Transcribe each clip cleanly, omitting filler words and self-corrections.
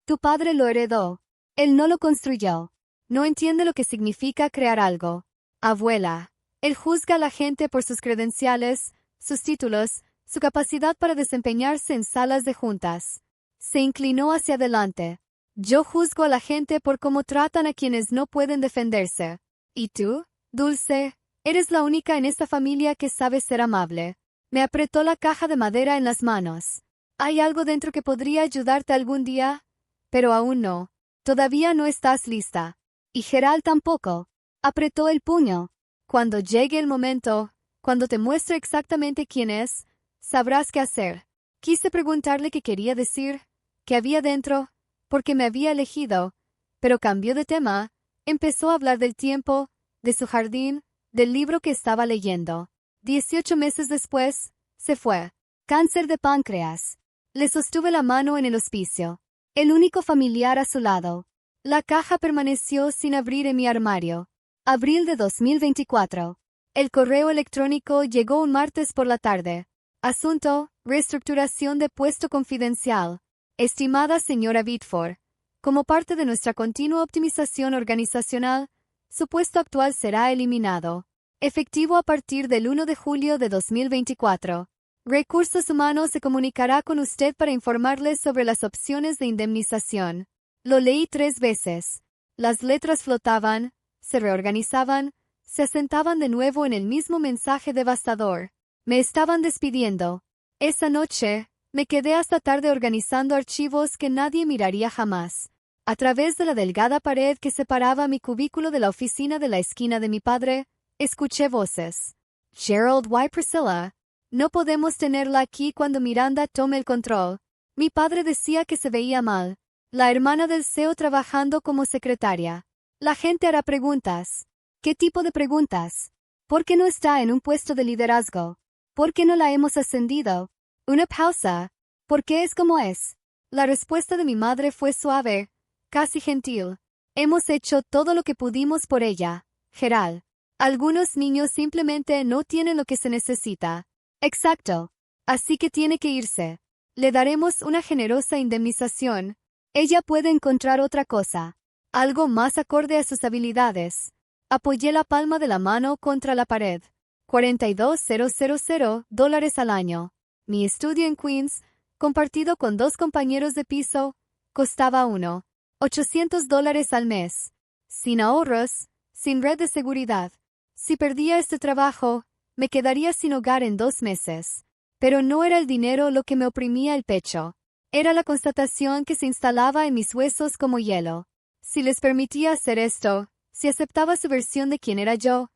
Tu padre lo heredó. Él no lo construyó. No entiende lo que significa crear algo. Abuela. Él juzga a la gente por sus credenciales, sus títulos, su capacidad para desempeñarse en salas de juntas. Se inclinó hacia adelante. Yo juzgo a la gente por cómo tratan a quienes no pueden defenderse. ¿Y tú, Dulce? Eres la única en esta familia que sabe ser amable. Me apretó la caja de madera en las manos. ¿Hay algo dentro que podría ayudarte algún día? Pero aún no. Todavía no estás lista. Y Gerald tampoco. Apretó el puño. Cuando llegue el momento, cuando te muestre exactamente quién es, sabrás qué hacer. Quise preguntarle qué quería decir, qué había dentro, porque me había elegido, pero cambió de tema. Empezó a hablar del tiempo, de su jardín, del libro que estaba leyendo. 18 meses después, se fue. Cáncer de páncreas. Le sostuve la mano en el hospicio. El único familiar a su lado. La caja permaneció sin abrir en mi armario. Abril de 2024. El correo electrónico llegó un martes por la tarde. Asunto: reestructuración de puesto confidencial. Estimada señora Bitford, como parte de nuestra continua optimización organizacional, su puesto actual será eliminado. Efectivo a partir del 1 de julio de 2024. Recursos Humanos se comunicará con usted para informarle sobre las opciones de indemnización. Lo leí 3 veces. Las letras flotaban, se reorganizaban, se asentaban de nuevo en el mismo mensaje devastador. Me estaban despidiendo. Esa noche, me quedé hasta tarde organizando archivos que nadie miraría jamás. A través de la delgada pared que separaba mi cubículo de la oficina de la esquina de mi padre, escuché voces. Gerald y Priscilla. No podemos tenerla aquí cuando Miranda tome el control. Mi padre decía que se veía mal. La hermana del CEO trabajando como secretaria. La gente hará preguntas. ¿Qué tipo de preguntas? ¿Por qué no está en un puesto de liderazgo? ¿Por qué no la hemos ascendido? Una pausa. ¿Por qué es como es? La respuesta de mi madre fue suave, casi gentil. Hemos hecho todo lo que pudimos por ella, Gerald. Algunos niños simplemente no tienen lo que se necesita. Exacto. Así que tiene que irse. Le daremos una generosa indemnización. Ella puede encontrar otra cosa. Algo más acorde a sus habilidades. Apoyé la palma de la mano contra la pared. $42,000 al año. Mi estudio en Queens, compartido con 2 compañeros de piso, costaba $800 al mes. Sin ahorros, sin red de seguridad. Si perdía este trabajo, me quedaría sin hogar en 2 meses. Pero no era el dinero lo que me oprimía el pecho. Era la constatación que se instalaba en mis huesos como hielo. Si les permitía hacer esto, si aceptaba su versión de quién era yo,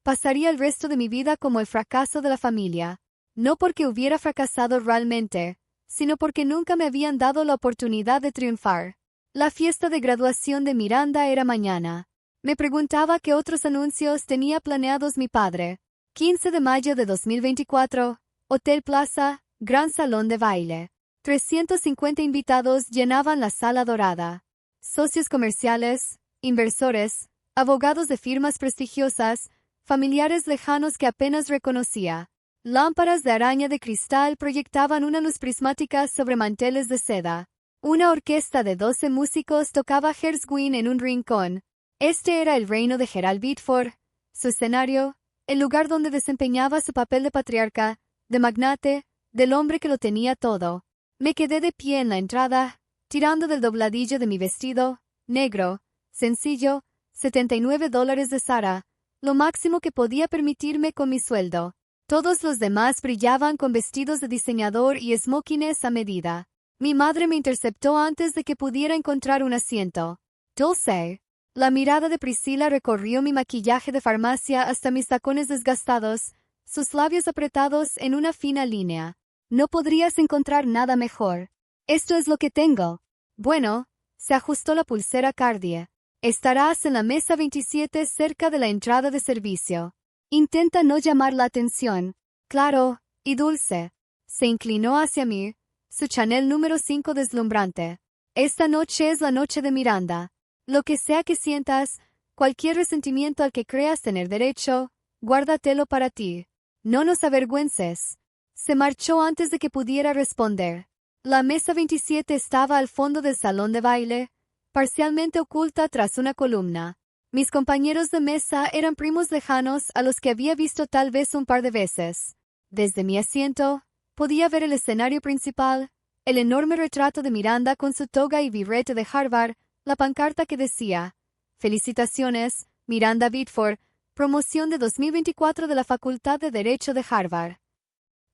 pasaría el resto de mi vida como el fracaso de la familia. No porque hubiera fracasado realmente, sino porque nunca me habían dado la oportunidad de triunfar. La fiesta de graduación de Miranda era mañana. Me preguntaba qué otros anuncios tenía planeados mi padre. 15 de mayo de 2024, Hotel Plaza, Gran Salón de Baile. 350 invitados llenaban la sala dorada. Socios comerciales, inversores, abogados de firmas prestigiosas, familiares lejanos que apenas reconocía. Lámparas de araña de cristal proyectaban una luz prismática sobre manteles de seda. Una orquesta de 12 músicos tocaba Herzwin en un rincón. Este era el reino de Gerald Bitford, su escenario, el lugar donde desempeñaba su papel de patriarca, de magnate, del hombre que lo tenía todo. Me quedé de pie en la entrada, tirando del dobladillo de mi vestido, negro, sencillo, $79 de Zara, lo máximo que podía permitirme con mi sueldo. Todos los demás brillaban con vestidos de diseñador y smokines a medida. Mi madre me interceptó antes de que pudiera encontrar un asiento. Dulce. La mirada de Priscilla recorrió mi maquillaje de farmacia hasta mis tacones desgastados, sus labios apretados en una fina línea. No podrías encontrar nada mejor. Esto es lo que tengo. Bueno, se ajustó la pulsera Cartier. Estarás en la mesa 27 cerca de la entrada de servicio. Intenta no llamar la atención. Claro, y Dulce. Se inclinó hacia mí, su Chanel número 5 deslumbrante. Esta noche es la noche de Miranda. Lo que sea que sientas, cualquier resentimiento al que creas tener derecho, guárdatelo para ti. No nos avergüences. Se marchó antes de que pudiera responder. La mesa 27 estaba al fondo del salón de baile, parcialmente oculta tras una columna. Mis compañeros de mesa eran primos lejanos a los que había visto tal vez un par de veces. Desde mi asiento, podía ver el escenario principal, el enorme retrato de Miranda con su toga y birrete de Harvard, la pancarta que decía: «Felicitaciones, Miranda Biddeford, promoción de 2024 de la Facultad de Derecho de Harvard».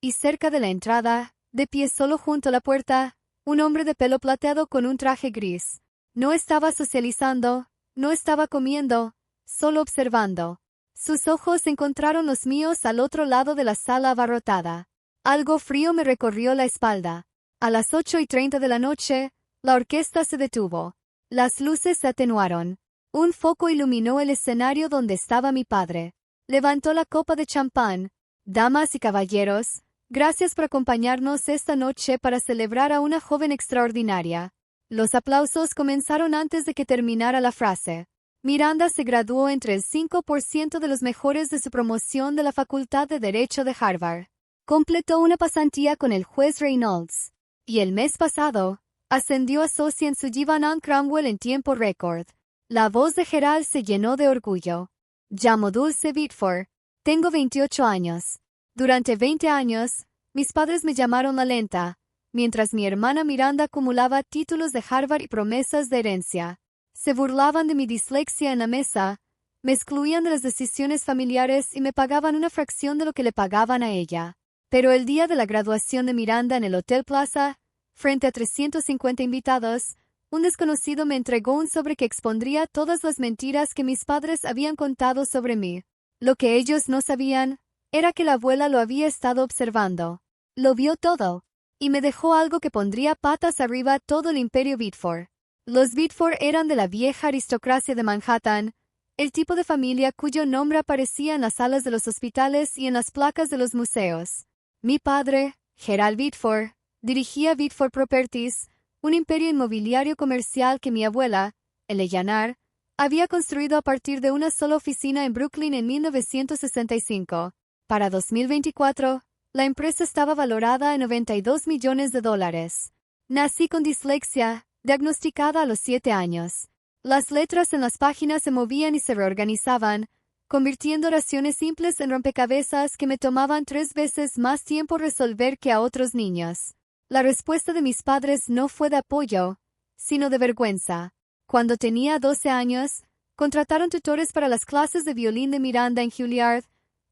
Y cerca de la entrada, de pie solo junto a la puerta, un hombre de pelo plateado con un traje gris. No estaba socializando, no estaba comiendo, solo observando. Sus ojos encontraron los míos al otro lado de la sala abarrotada. Algo frío me recorrió la espalda. A las 8:30 de la noche, la orquesta se detuvo. Las luces se atenuaron. Un foco iluminó el escenario donde estaba mi padre. Levantó la copa de champán. «Damas y caballeros, gracias por acompañarnos esta noche para celebrar a una joven extraordinaria». Los aplausos comenzaron antes de que terminara la frase. Miranda se graduó entre el 5% de los mejores de su promoción de la Facultad de Derecho de Harvard. Completó una pasantía con el juez Reynolds. Y el mes pasado, ascendió a socia en su Giovanna Cromwell en tiempo récord. La voz de Gerald se llenó de orgullo. Llamo Dulce Biddeford. Tengo 28 años. Durante 20 años, mis padres me llamaron la lenta, mientras mi hermana Miranda acumulaba títulos de Harvard y promesas de herencia. Se burlaban de mi dislexia en la mesa, me excluían de las decisiones familiares y me pagaban una fracción de lo que le pagaban a ella. Pero el día de la graduación de Miranda en el Hotel Plaza, frente a 350 invitados, un desconocido me entregó un sobre que expondría todas las mentiras que mis padres habían contado sobre mí. Lo que ellos no sabían era que la abuela lo había estado observando. Lo vio todo, y me dejó algo que pondría patas arriba todo el imperio Biddeford. Los Biddeford eran de la vieja aristocracia de Manhattan, el tipo de familia cuyo nombre aparecía en las salas de los hospitales y en las placas de los museos. Mi padre, Gerald Biddeford, dirigía Biddeford Properties, un imperio inmobiliario comercial que mi abuela, Eleanor, había construido a partir de una sola oficina en Brooklyn en 1965. Para 2024, la empresa estaba valorada en $92 millones. Nací con dislexia, diagnosticada a los 7 años. Las letras en las páginas se movían y se reorganizaban, convirtiendo oraciones simples en rompecabezas que me tomaban 3 veces más tiempo resolver que a otros niños. La respuesta de mis padres no fue de apoyo, sino de vergüenza. Cuando tenía 12 años, contrataron tutores para las clases de violín de Miranda en Juilliard,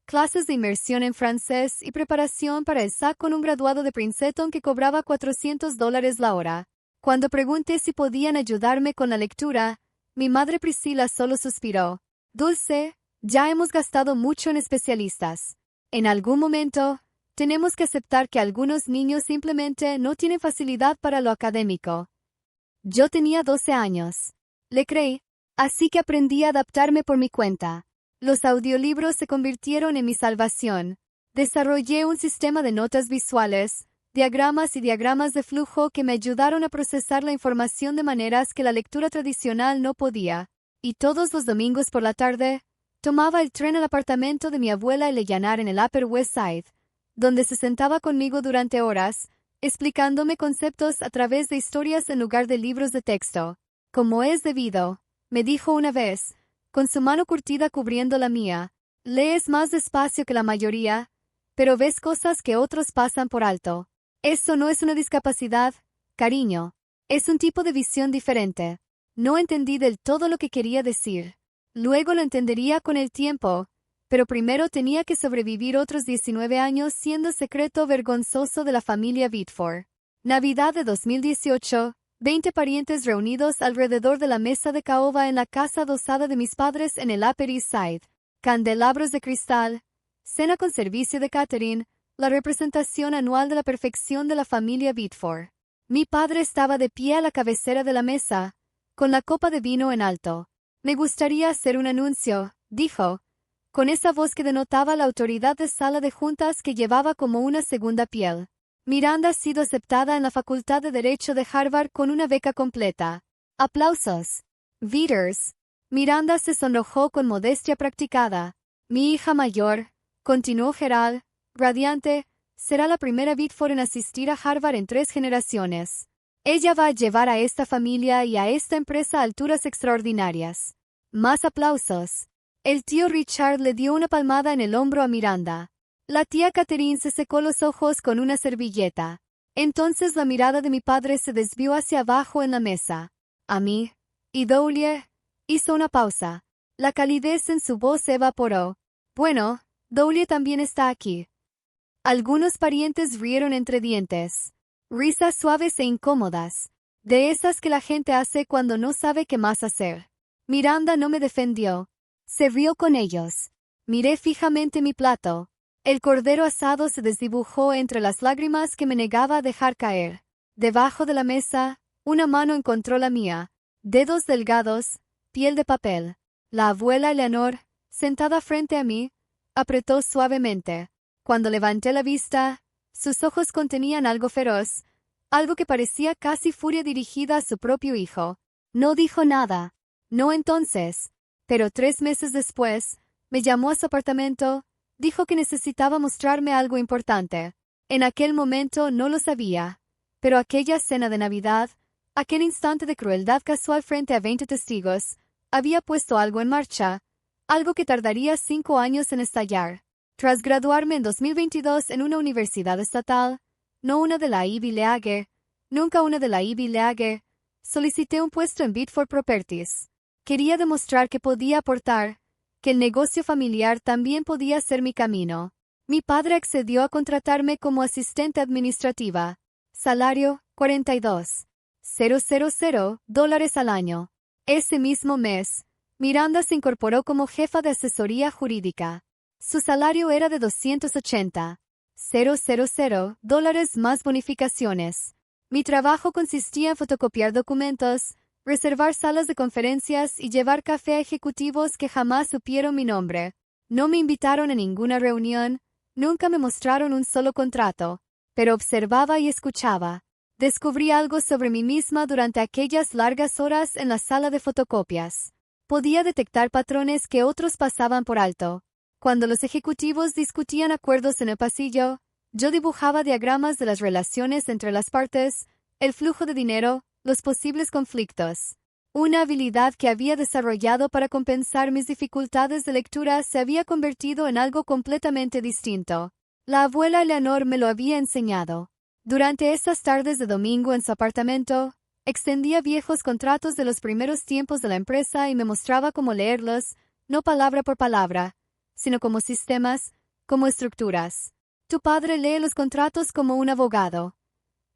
clases de inmersión en francés y preparación para el SAT con un graduado de Princeton que cobraba $400 la hora. Cuando pregunté si podían ayudarme con la lectura, mi madre Priscila solo suspiró. «Dulce, ya hemos gastado mucho en especialistas. En algún momento, tenemos que aceptar que algunos niños simplemente no tienen facilidad para lo académico». Yo tenía 12 años. Le creí, así que aprendí a adaptarme por mi cuenta. Los audiolibros se convirtieron en mi salvación. Desarrollé un sistema de notas visuales, diagramas y diagramas de flujo que me ayudaron a procesar la información de maneras que la lectura tradicional no podía. Y todos los domingos por la tarde, tomaba el tren al apartamento de mi abuela Eleanor en el Upper West Side, donde se sentaba conmigo durante horas, explicándome conceptos a través de historias en lugar de libros de texto. «Como es debido», me dijo una vez, con su mano curtida cubriendo la mía, «lees más despacio que la mayoría, pero ves cosas que otros pasan por alto. Eso no es una discapacidad, cariño. Es un tipo de visión diferente». No entendí del todo lo que quería decir. Luego lo entendería con el tiempo, pero primero tenía que sobrevivir otros 19 años siendo secreto vergonzoso de la familia Biddeford. Navidad de 2018, 20 parientes reunidos alrededor de la mesa de caoba en la casa adosada de mis padres en el Upper East Side. Candelabros de cristal, cena con servicio de catering, la representación anual de la perfección de la familia Biddeford. Mi padre estaba de pie a la cabecera de la mesa, con la copa de vino en alto. «Me gustaría hacer un anuncio», dijo, con esa voz que denotaba la autoridad de sala de juntas que llevaba como una segunda piel. Miranda ha sido aceptada en la Facultad de Derecho de Harvard con una beca completa. Aplausos. Readers. Miranda se sonrojó con modestia practicada. «Mi hija mayor», continuó Gerald, radiante, Será la primera Biddeford en asistir a Harvard en 3 generaciones. Ella va a llevar a esta familia y a esta empresa a alturas extraordinarias. Más aplausos. El tío Richard le dio una palmada en el hombro a Miranda. La tía Catherine se secó los ojos con una servilleta. Entonces la mirada de mi padre se desvió hacia abajo en la mesa. A mí. Y Dowlie hizo una pausa. La calidez en su voz se evaporó. Bueno, Dowlie también está aquí. Algunos parientes rieron entre dientes. Risas suaves e incómodas. De esas que la gente hace cuando no sabe qué más hacer. Miranda no me defendió. Se rió con ellos. Miré fijamente mi plato. El cordero asado se desdibujó entre las lágrimas que me negaba a dejar caer. Debajo de la mesa, una mano encontró la mía. Dedos delgados, piel de papel. La abuela Eleanor, sentada frente a mí, apretó suavemente. Cuando levanté la vista, sus ojos contenían algo feroz, algo que parecía casi furia dirigida a su propio hijo. No dijo nada. No entonces. Pero 3 meses después, me llamó a su apartamento. Dijo que necesitaba mostrarme algo importante. En aquel momento no lo sabía. Pero aquella cena de Navidad, aquel instante de crueldad casual frente a 20 testigos, había puesto algo en marcha, algo que tardaría 5 años en estallar. Tras graduarme en 2022 en una universidad estatal, no una de la Ivy League, nunca una de la Ivy League, solicité un puesto en Biddeford Properties. Quería demostrar que podía aportar, que el negocio familiar también podía ser mi camino. Mi padre accedió a contratarme como asistente administrativa. Salario, $42,000 al año. Ese mismo mes, Miranda se incorporó como jefa de asesoría jurídica. Su salario era de $280,000 más bonificaciones. Mi trabajo consistía en fotocopiar documentos, reservar salas de conferencias y llevar café a ejecutivos que jamás supieron mi nombre. No me invitaron a ninguna reunión, nunca me mostraron un solo contrato, pero observaba y escuchaba. Descubrí algo sobre mí misma durante aquellas largas horas en la sala de fotocopias. Podía detectar patrones que otros pasaban por alto. Cuando los ejecutivos discutían acuerdos en el pasillo, yo dibujaba diagramas de las relaciones entre las partes, el flujo de dinero, los posibles conflictos. Una habilidad que había desarrollado para compensar mis dificultades de lectura se había convertido en algo completamente distinto. La abuela Eleanor me lo había enseñado. Durante esas tardes de domingo en su apartamento, extendía viejos contratos de los primeros tiempos de la empresa y me mostraba cómo leerlos, no palabra por palabra, sino como sistemas, como estructuras. Tu padre lee los contratos como un abogado.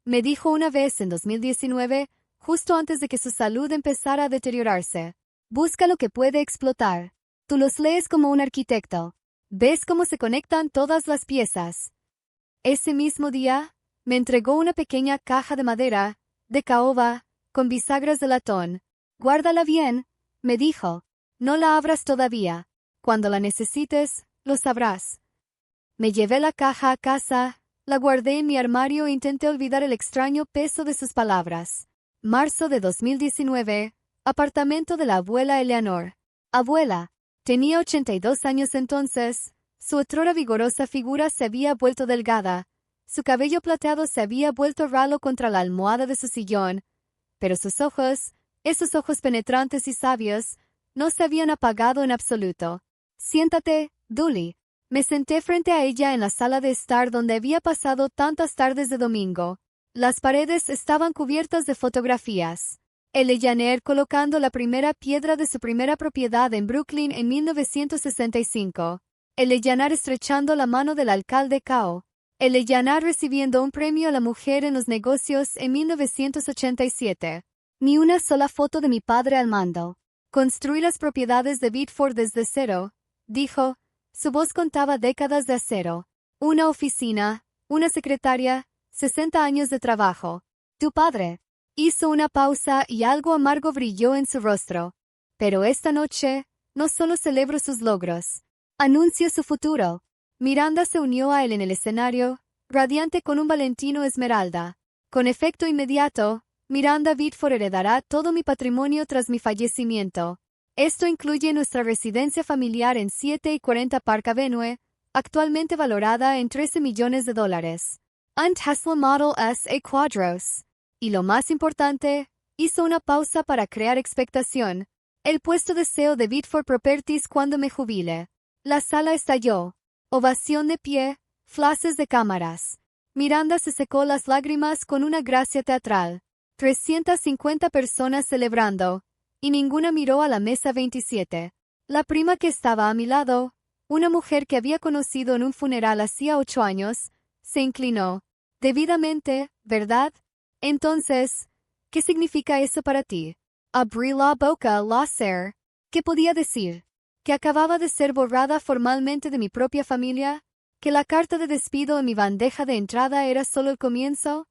Me dijo una vez en 2019, justo antes de que su salud empezara a deteriorarse. Busca lo que puede explotar. Tú los lees como un arquitecto. Ves cómo se conectan todas las piezas. Ese mismo día, me entregó una pequeña caja de madera, de caoba, con bisagras de latón. Guárdala bien, me dijo. No la abras todavía. Cuando la necesites, lo sabrás. Me llevé la caja a casa, la guardé en mi armario e intenté olvidar el extraño peso de sus palabras. Marzo de 2019, apartamento de la abuela Eleanor. Abuela. Tenía 82 años entonces. Su otrora vigorosa figura se había vuelto delgada. Su cabello plateado se había vuelto ralo contra la almohada de su sillón. Pero sus ojos, esos ojos penetrantes y sabios, no se habían apagado en absoluto. Siéntate, Dully. Me senté frente a ella en la sala de estar donde había pasado tantas tardes de domingo. Las paredes estaban cubiertas de fotografías. Eleanor colocando la primera piedra de su primera propiedad en Brooklyn en 1965. Eleanor estrechando la mano del alcalde Cao. Eleanor recibiendo un premio a la mujer en los negocios en 1987. Ni una sola foto de mi padre al mando. Construí las propiedades de Biddeford desde cero, dijo. Su voz contaba décadas de acero. Una oficina, una secretaria, 60 años de trabajo. Tu padre. Hizo una pausa y algo amargo brilló en su rostro. Pero esta noche, no solo celebro sus logros. Anuncio su futuro. Miranda se unió a él en el escenario, radiante con un Valentino esmeralda. Con efecto inmediato, Miranda Biddeford heredará todo mi patrimonio tras mi fallecimiento. Esto incluye nuestra residencia familiar en 7 y 40 Park Avenue, actualmente valorada en 13 millones de dólares. Un Tesla Model S a cuadros. Y lo más importante, hizo una pausa para crear expectación. El puesto de CEO de Bitford Properties cuando me jubile. La sala estalló. Ovación de pie, flashes de cámaras. Miranda se secó las lágrimas con una gracia teatral. 350 personas celebrando, y ninguna miró a la mesa 27. La prima que estaba a mi lado, una mujer que había conocido en un funeral hacía 8 años, se inclinó. Debidamente, ¿verdad? Entonces, ¿qué significa eso para ti? Abrí la boca, láser. ¿Qué podía decir? ¿Que acababa de ser borrada formalmente de mi propia familia? ¿Que la carta de despido en mi bandeja de entrada era solo el comienzo?